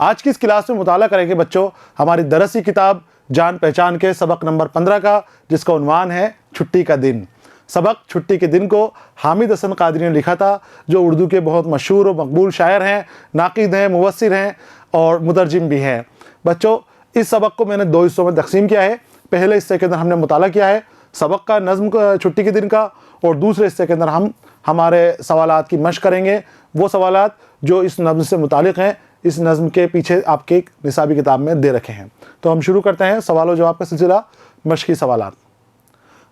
आज की इस क्लास में मुताला करेंगे बच्चों हमारी दरसी किताब जान पहचान के सबक नंबर 15 का, जिसका उन्वान है छुट्टी का दिन। सबक छुट्टी के दिन को हामिद हसन कादरी ने लिखा था, जो उर्दू के बहुत मशहूर और मकबूल शायर हैं, नाकिद हैं, मुवस्सिर हैं और मुतरजिम भी हैं। बच्चों, इस सबक को मैंने 2 हिस्सों में तकसीम किया है। पहले हिस्से के अंदर हमने मुताला किया है सबक का, नज़्म छुट्टी के दिन का, और दूसरे हिस्से के अंदर हम हमारे सवालात की मशक करेंगे, वो सवालात जो इस नज़्म से मुतालिक हैं, इस नज़्म के पीछे आपके निसाबी किताब में दे रखे हैं। तो हम शुरू करते हैं सवाल व जवाब का सिलसिला, मशक़ी सवालात।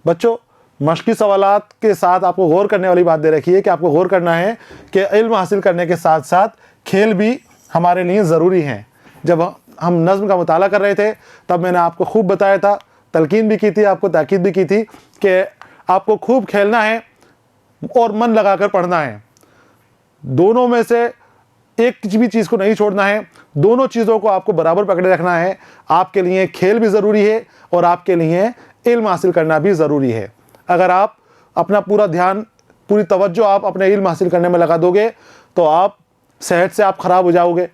बच्चों, मशक़ी सवालात के साथ आपको गौर करने वाली बात दे रखी है कि आपको गौर करना है कि इल्म हासिल करने के साथ साथ खेल भी हमारे लिए ज़रूरी हैं। जब हम नज़्म का मुताला कर रहे थे तब मैंने आपको खूब बताया था, तलकीन भी की थी, आपको ताकीद भी की थी कि आपको खूब खेलना है और मन लगाकर पढ़ना है। दोनों में से एक भी चीज़ को नहीं छोड़ना है, दोनों चीज़ों को आपको बराबर पकड़े रखना है। आपके लिए खेल भी ज़रूरी है और आपके लिए इल्म हासिल करना भी ज़रूरी है। अगर आप अपना पूरा ध्यान, पूरी तवज्जो आप अपने इल्म हासिल करने में लगा दोगे तो आप सेहत से आप ख़राब हो जाओगे,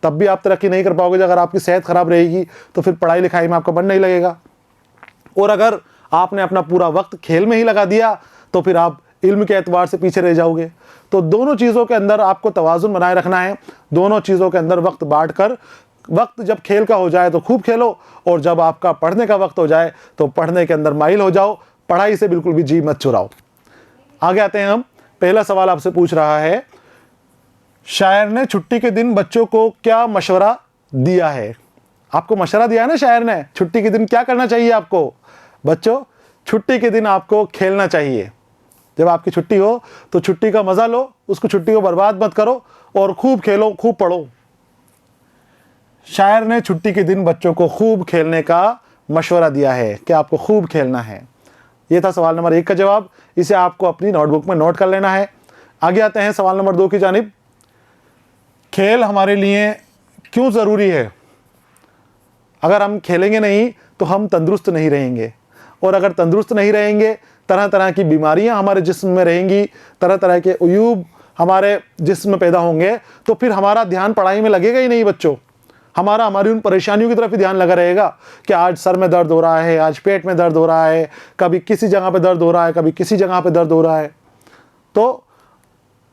तब भी आप तरक्की नहीं कर पाओगे। अगर आपकी सेहत ख़राब रहेगी तो फिर पढ़ाई लिखाई में आपका मन नहीं लगेगा। और अगर आपने अपना पूरा वक्त खेल में ही लगा दिया तो फिर आप इल्म के एतबार से पीछे रह जाओगे। तो दोनों चीज़ों के अंदर आपको तवाज़ुन बनाए रखना है। दोनों चीज़ों के अंदर वक्त बांट कर, वक्त जब खेल का हो जाए तो खूब खेलो, और जब आपका पढ़ने का वक्त हो जाए तो पढ़ने के अंदर माहिर हो जाओ, पढ़ाई से बिल्कुल भी जी मत चुराओ। आगे आते हैं हम। पहला सवाल आपसे पूछ रहा है, शायर ने छुट्टी के दिन बच्चों को क्या मशवरा दिया है? आपको मशवरा दिया है ना शायर ने, छुट्टी के दिन क्या करना चाहिए आपको? बच्चों, छुट्टी के दिन आपको खेलना चाहिए। जब आपकी छुट्टी हो तो छुट्टी का मज़ा लो, उसको छुट्टी को बर्बाद मत करो और खूब खेलो, खूब पढ़ो। शायर ने छुट्टी के दिन बच्चों को खूब खेलने का मशवरा दिया है कि आपको खूब खेलना है। ये था सवाल नंबर 1 का जवाब। इसे आपको अपनी नोटबुक में नोट कर लेना है। आगे आते हैं सवाल नंबर 2 की जानिब। खेल हमारे लिए क्यों ज़रूरी है? अगर हम खेलेंगे नहीं तो हम तंदुरुस्त नहीं रहेंगे, और अगर तंदुरुस्त नहीं रहेंगे तरह तरह की बीमारियां हमारे जिस्म में रहेंगी, तरह तरह के उयूब हमारे जिस्म में पैदा होंगे, तो फिर हमारा ध्यान पढ़ाई में लगेगा ही नहीं बच्चों। हमारी उन परेशानियों की तरफ ही ध्यान लगा रहेगा कि आज सर में दर्द हो रहा है, आज पेट में दर्द हो रहा है, कभी किसी जगह पे दर्द हो रहा है, कभी किसी जगह पे दर्द हो रहा है। तो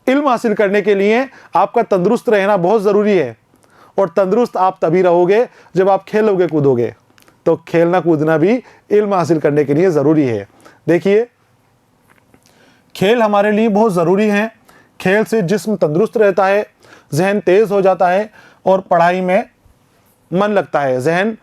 इल्म हासिल करने के लिए आपका तंदुरुस्त रहना बहुत ज़रूरी है, और तंदुरुस्त आप तभी रहोगे जब आप खेलोगे कूदोगे। तो खेलना कूदना भी इल्म हासिल करने के लिए ज़रूरी है। देखिए, खेल हमारे लिए बहुत ज़रूरी है। खेल से जिस्म तंदुरुस्त रहता है, जहन तेज़ हो जाता है और पढ़ाई में मन लगता है। जहन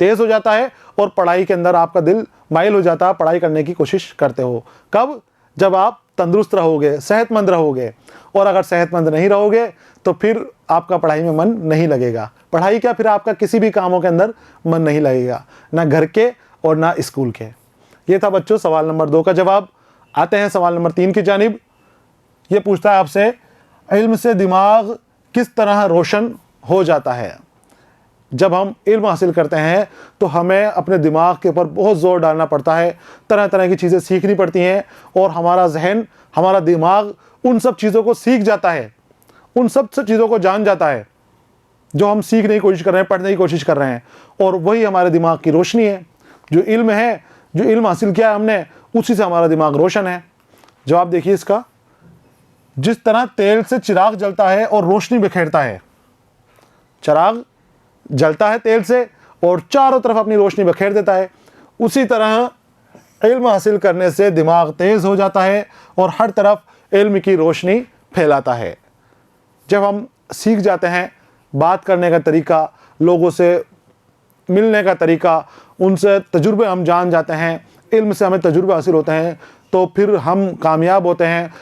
तेज़ हो जाता है और पढ़ाई के अंदर आपका दिल माइल हो जाता है, पढ़ाई करने की कोशिश करते हो। कब? जब आप तंदुरुस्त रहोगे, सेहतमंद रहोगे। और अगर सेहतमंद नहीं रहोगे तो फिर आपका पढ़ाई में मन नहीं लगेगा। पढ़ाई क्या, फिर आपका किसी भी कामों के अंदर मन नहीं लगेगा, ना घर के और ना स्कूल के। ये था बच्चों सवाल नंबर 2 का जवाब। आते हैं सवाल नंबर 3 की जानिब। ये पूछता है आपसे, इल्म से दिमाग किस तरह रोशन हो जाता है? जब हम इल्म हासिल करते हैं तो हमें अपने दिमाग के ऊपर बहुत ज़ोर डालना पड़ता है, तरह तरह की चीज़ें सीखनी पड़ती हैं, और हमारा जहन, हमारा दिमाग उन सब चीज़ों को सीख जाता है, उन सब चीज़ों को जान जाता है जो हम सीखने की कोशिश कर रहे हैं, पढ़ने की कोशिश कर रहे हैं। और वही हमारे दिमाग की रोशनी है। जो इल्म है, जो इल्म हासिल किया है हमने, उसी से हमारा दिमाग रोशन है। जवाब देखिए इसका, जिस तरह तेल से चिराग जलता है और रोशनी बिखेरता है, चिराग जलता है तेल से और चारों तरफ अपनी रोशनी बिखेर देता है, उसी तरह इल्म हासिल करने से दिमाग तेज़ हो जाता है और हर तरफ इल्म की रोशनी फैलाता है। जब हम सीख जाते हैं बात करने का तरीका, लोगों से मिलने का तरीका, उनसे तजुर्बे हम जान जाते हैं, इल्म से हमें तजुर्बे हासिल होते हैं, तो फिर हम कामयाब होते हैं।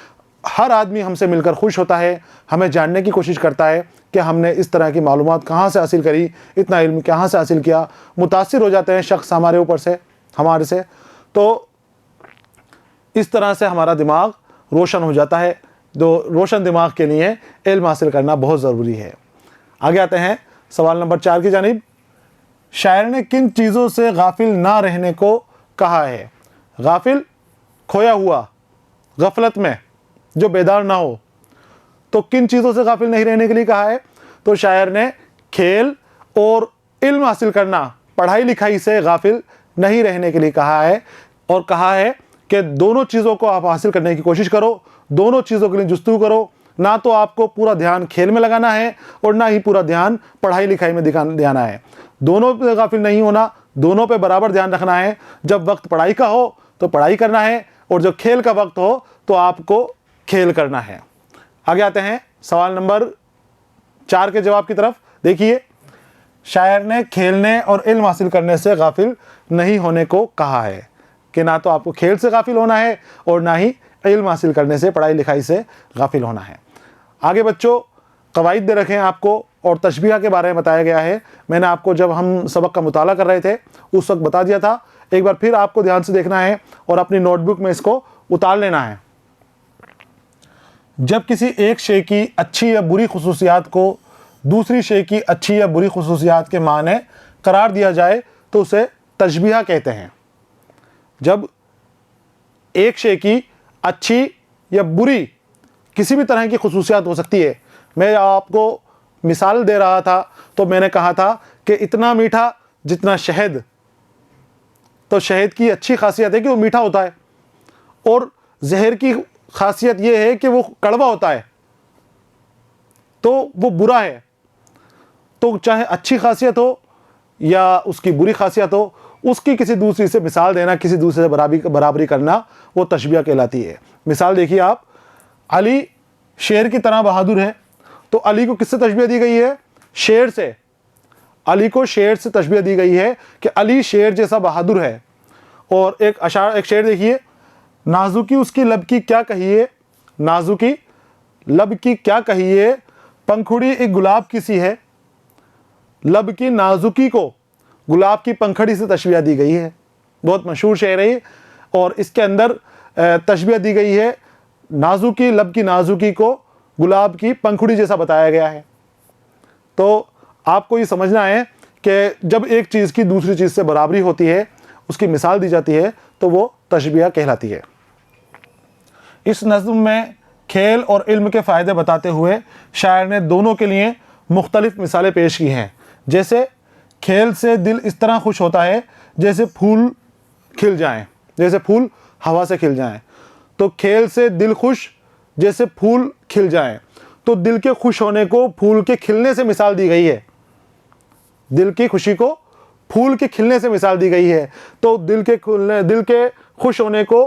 हर आदमी हमसे मिलकर खुश होता है, हमें जानने की कोशिश करता है कि हमने इस तरह की मालूमात कहाँ से हासिल करी, इतना इल्म कहाँ से हासिल किया। मुतासिर हो जाते हैं शख्स हमारे ऊपर से, हमारे से। तो इस तरह से हमारा दिमाग रोशन हो जाता है। तो रोशन दिमाग के लिए इल्म हासिल करना बहुत ज़रूरी है। आगे आते हैं सवाल नंबर 4 की जानिब। शायर ने किन चीज़ों से गाफिल ना रहने को कहा है? गाफिल, खोया हुआ, गफलत में, जो बेदार ना हो। तो किन चीज़ों से गाफिल नहीं रहने के लिए कहा है? तो शायर ने खेल और इल्म हासिल करना, पढ़ाई लिखाई से गाफिल नहीं रहने के लिए कहा है, और कहा है कि दोनों चीज़ों को आप हासिल करने की कोशिश करो, दोनों चीज़ों के लिए जुस्तजू करो। ना तो आपको पूरा ध्यान खेल में लगाना है और ना ही पूरा ध्यान पढ़ाई लिखाई में देना है। दोनों पे गाफिल नहीं होना, दोनों पे बराबर ध्यान रखना है। जब वक्त पढ़ाई का हो तो पढ़ाई करना है, और जब खेल का वक्त हो तो आपको खेल करना है। आगे आते हैं सवाल नंबर 4 के जवाब की तरफ। देखिए, शायर ने खेलने और इल्म हासिल करने से गाफिल नहीं होने को कहा है, कि ना तो आपको खेल से गाफिल होना है और ना ही इल्म हासिल करने से, पढ़ाई लिखाई से गाफिल होना है। आगे बच्चों, कवायद दे रखे हैं आपको, और तशबीह के बारे में बताया गया है। मैंने आपको जब हम सबक का मुताला कर रहे थे उस वक्त बता दिया था। एक बार फिर आपको ध्यान से देखना है और अपनी नोटबुक में इसको उतार लेना है। जब किसी एक शे की अच्छी या बुरी खुसूसियात को दूसरी शे की अच्छी या बुरी खुसूसियात के माने करार दिया जाए तो उसे तशबीह कहते हैं। जब एक शे की अच्छी या बुरी किसी भी तरह की खुसूसियात हो सकती है। मैं आपको मिसाल दे रहा था तो मैंने कहा था कि इतना मीठा जितना शहद, तो शहद की अच्छी खासियत है कि वो मीठा होता है, और जहर की खासियत ये है कि वो कड़वा होता है, तो वो बुरा है। तो चाहे अच्छी खासियत हो या उसकी बुरी खासियत हो, उसकी किसी दूसरी से मिसाल देना, किसी दूसरे से बराबरी करना, वो तशबीह कहलाती है। मिसाल देखिए आप, अली शेर की तरह बहादुर है, तो अली को किससे तशबीह दी गई है? शेर से। अली को शेर से तशबीह दी गई है कि अली शेर जैसा बहादुर है। और एक शेर देखिए, नाजुकी उसकी लब की क्या कहिए, नाजुकी लब की क्या कहिए, पंखुड़ी एक गुलाब की सी है। लब की नाजुकी को गुलाब की पंखड़ी से तशबीह दी गई है। बहुत मशहूर शेर है, और इसके अंदर तशबीह दी गई है, नाजुकी लब की नाजुकी को गुलाब की पंखुड़ी जैसा बताया गया है। तो आपको ये समझना है कि जब एक चीज़ की दूसरी चीज़ से बराबरी होती है, उसकी मिसाल दी जाती है, तो वो तशबीह कहलाती है। इस नज़्म में खेल और इल्म के फ़ायदे बताते हुए शायर ने दोनों के लिए मुख्तलिफ मिसालें पेश की हैं। जैसे, खेल से दिल इस तरह खुश होता है जैसे फूल खिल जाएं, जैसे फूल हवा से खिल जाएं। तो खेल से दिल खुश जैसे फूल खिल जाएं, तो दिल के खुश होने को फूल के खिलने से मिसाल दी गई है। दिल की खुशी को फूल के खिलने से मिसाल दी गई है, तो दिल के खुश होने को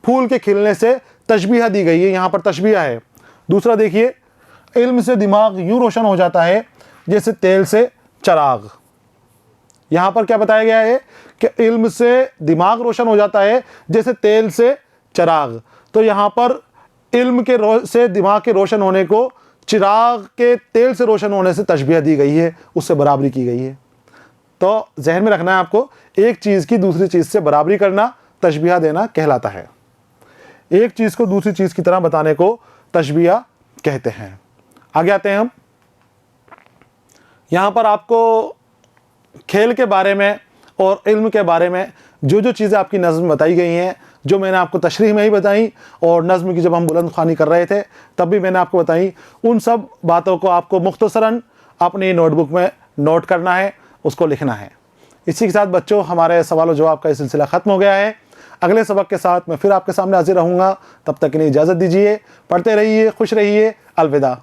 फूल के खिलने से तशबीह दी गई है। यहाँ पर तशबीह है। दूसरा देखिए, इल्म से दिमाग यूँ रोशन हो जाता है जैसे तेल से चराग। यहाँ पर क्या बताया गया है कि इल्म से दिमाग रोशन हो जाता है जैसे तेल से चराग। तो यहाँ पर इल्म के से दिमाग के रोशन होने को चिराग के तेल से रोशन होने से तशबीह दी गई है, उससे बराबरी की गई है। तो जहन में रखना है आपको, एक चीज़ की दूसरी चीज़ से बराबरी करना तशबीह देना कहलाता है। एक चीज़ को दूसरी चीज़ की तरह बताने को तशबीह कहते हैं। आगे आते हैं हम। यहाँ पर आपको खेल के बारे में और इल्म के बारे में जो जो चीज़ें आपकी नज़्म में बताई गई हैं, जो मैंने आपको तशरीह में ही बताई, और नज़्म की जब हम बुलंद ख़्वानी कर रहे थे तब भी मैंने आपको बताई, उन सब बातों को आपको मुख्तसरन अपनी नोटबुक में नोट करना है, उसको लिखना है। इसी के साथ बच्चों, हमारे सवाल और जवाब का ये सिलसिला ख़त्म हो गया है। अगले सबक के साथ मैं फिर आपके सामने हाजिर रहूँगा। तब तक के लिए इजाज़त दीजिए। पढ़ते रहिए, खुश रहिए। अलविदा।